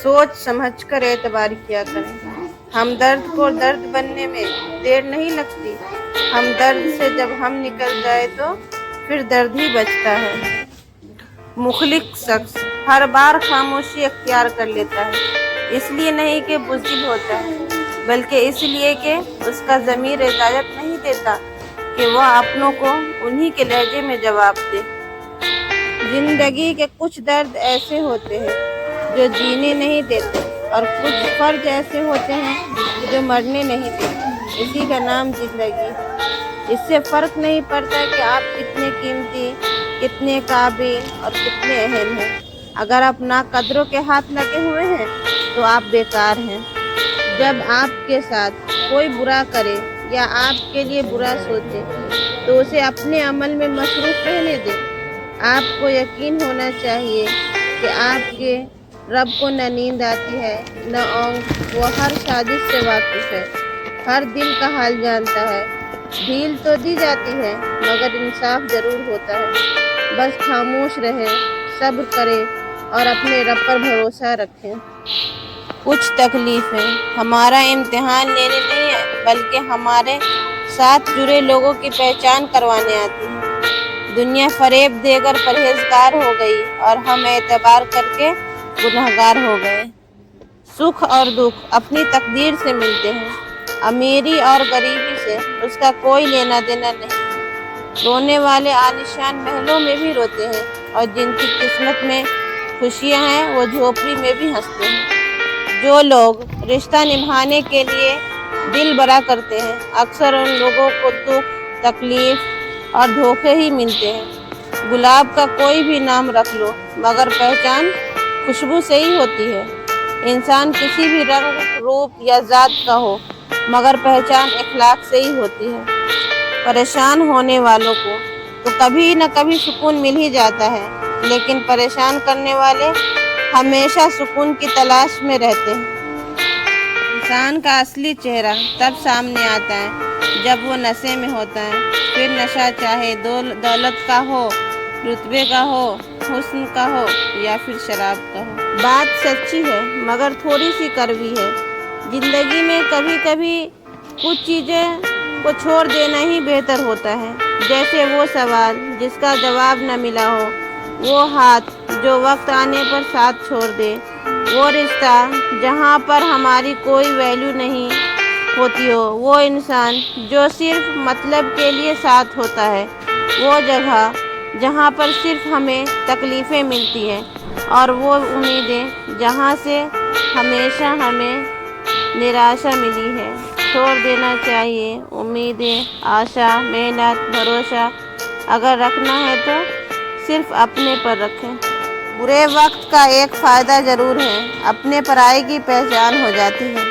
सोच समझ कर एतबार किया करें। हमदर्द को दर्द बनने में देर नहीं लगती। हमदर्द से जब हम निकल जाए तो फिर दर्द ही बचता है। मुखलिक शख्स हर बार खामोशी अख्तियार कर लेता है, इसलिए नहीं कि बुज़दिल होता है, बल्कि इसलिए कि उसका ज़मीर इजाज़त नहीं देता कि वह अपनों को उन्हीं के लहजे में जवाब दे। जिंदगी के कुछ दर्द ऐसे होते हैं जो जीने नहीं देते, और कुछ फर्ज ऐसे होते हैं जो मरने नहीं देते। इसी का नाम जिंदगी। इससे फ़र्क नहीं पड़ता कि आप कितने कीमती, कितने काबिल और कितने अहम हैं। अगर आप नाकदरों के हाथ लगे हुए हैं तो आप बेकार हैं। जब आपके साथ कोई बुरा करे या आपके लिए बुरा सोचे तो उसे अपने अमल में मसरूफ़ रहने दें। आपको यकीन होना चाहिए कि आपके रब को न नींद आती है न ऊँघ। वो हर साजिश से वाकिफ़ है, हर दिल का हाल जानता है। ढील तो दी जाती है मगर इंसाफ ज़रूर होता है। बस खामोश रहे, सब्र करें और अपने रब पर भरोसा रखें। कुछ तकलीफ़ें हमारा इम्तिहान लेने नहीं है, बल्कि हमारे साथ जुड़े लोगों की पहचान करवाने आती है। दुनिया फरेब देकर परहेजगार हो गई और हम एतबार करके गुनहगार हो गए। सुख और दुख अपनी तकदीर से मिलते हैं, अमीरी और गरीबी से उसका कोई लेना देना नहीं। रोने वाले आलीशान महलों में भी रोते हैं, और जिनकी किस्मत में खुशियां हैं वो झोपड़ी में भी हंसते हैं। जो लोग रिश्ता निभाने के लिए दिल बड़ा करते हैं, अक्सर उन लोगों को दुख, तकलीफ और धोखे ही मिलते हैं। गुलाब का कोई भी नाम रख लो, मगर पहचान खुशबू से ही होती है। इंसान किसी भी रंग, रूप या जात का हो, मगर पहचान अखलाक से ही होती है। परेशान होने वालों को तो कभी न कभी सुकून मिल ही जाता है, लेकिन परेशान करने वाले हमेशा सुकून की तलाश में रहते हैं। इंसान का असली चेहरा तब सामने आता है जब वो नशे में होता है। फिर नशा चाहे दौलत का हो, रुतबे का हो, हुस्न का हो या फिर शराब का हो। बात सच्ची है मगर थोड़ी सी कड़वी है। जिंदगी में कभी कभी कुछ चीज़ें को छोड़ देना ही बेहतर होता है। जैसे वो सवाल जिसका जवाब न मिला हो, वो हाथ जो वक्त आने पर साथ छोड़ दे, वो रिश्ता जहाँ पर हमारी कोई वैल्यू नहीं होती हो, वो इंसान जो सिर्फ मतलब के लिए साथ होता है, वो जगह जहाँ पर सिर्फ हमें तकलीफ़ें मिलती हैं, और वो उम्मीदें जहाँ से हमेशा हमें निराशा मिली है। छोड़ देना चाहिए उम्मीदें, आशा, मेहनत, भरोसा। अगर रखना है तो सिर्फ अपने पर रखें। बुरे वक्त का एक फ़ायदा ज़रूर है, अपने पराये की पहचान हो जाती है।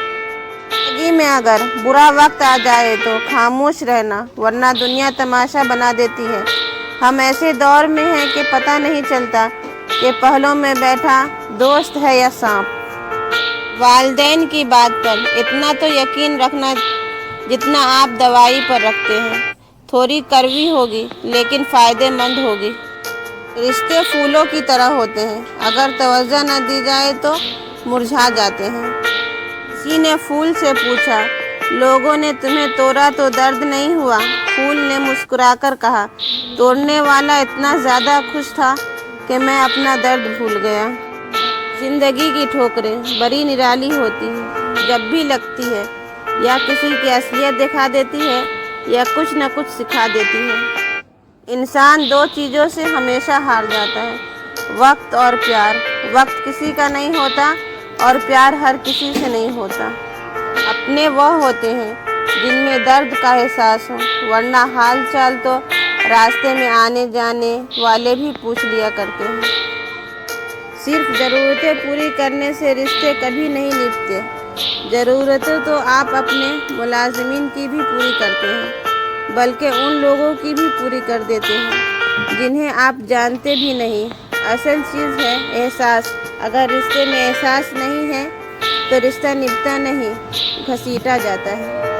जिंदगी में अगर बुरा वक्त आ जाए तो खामोश रहना, वरना दुनिया तमाशा बना देती है। हम ऐसे दौर में हैं कि पता नहीं चलता कि पहलों में बैठा दोस्त है या सांप। वालिदैन की बात पर इतना तो यकीन रखना जितना आप दवाई पर रखते हैं। थोड़ी कड़वी होगी लेकिन फ़ायदेमंद होगी। रिश्ते फूलों की तरह होते हैं, अगर तवज्जो न दी जाए तो मुरझा जाते हैं। किसी ने फूल से पूछा, लोगों ने तुम्हें तोड़ा तो दर्द नहीं हुआ? फूल ने मुस्कुराकर कहा, तोड़ने वाला इतना ज़्यादा खुश था कि मैं अपना दर्द भूल गया। ज़िंदगी की ठोकरें बड़ी निराली होती हैं, जब भी लगती है या किसी की असलियत दिखा देती है या कुछ न कुछ सिखा देती है। इंसान दो चीज़ों से हमेशा हार जाता है, वक्त और प्यार। वक्त किसी का नहीं होता और प्यार हर किसी से नहीं होता। अपने वह होते हैं जिनमें दर्द का एहसास हो, वरना हाल चाल तो रास्ते में आने जाने वाले भी पूछ लिया करते हैं। सिर्फ ज़रूरतें पूरी करने से रिश्ते कभी नहीं निभते। ज़रूरतें तो आप अपने मुलाजिमीन की भी पूरी करते हैं, बल्कि उन लोगों की भी पूरी कर देते हैं जिन्हें आप जानते भी नहीं। असल चीज़ है एहसास। अगर रिश्ते में एहसास नहीं है तो रिश्ता निभता नहीं, घसीटा जाता है।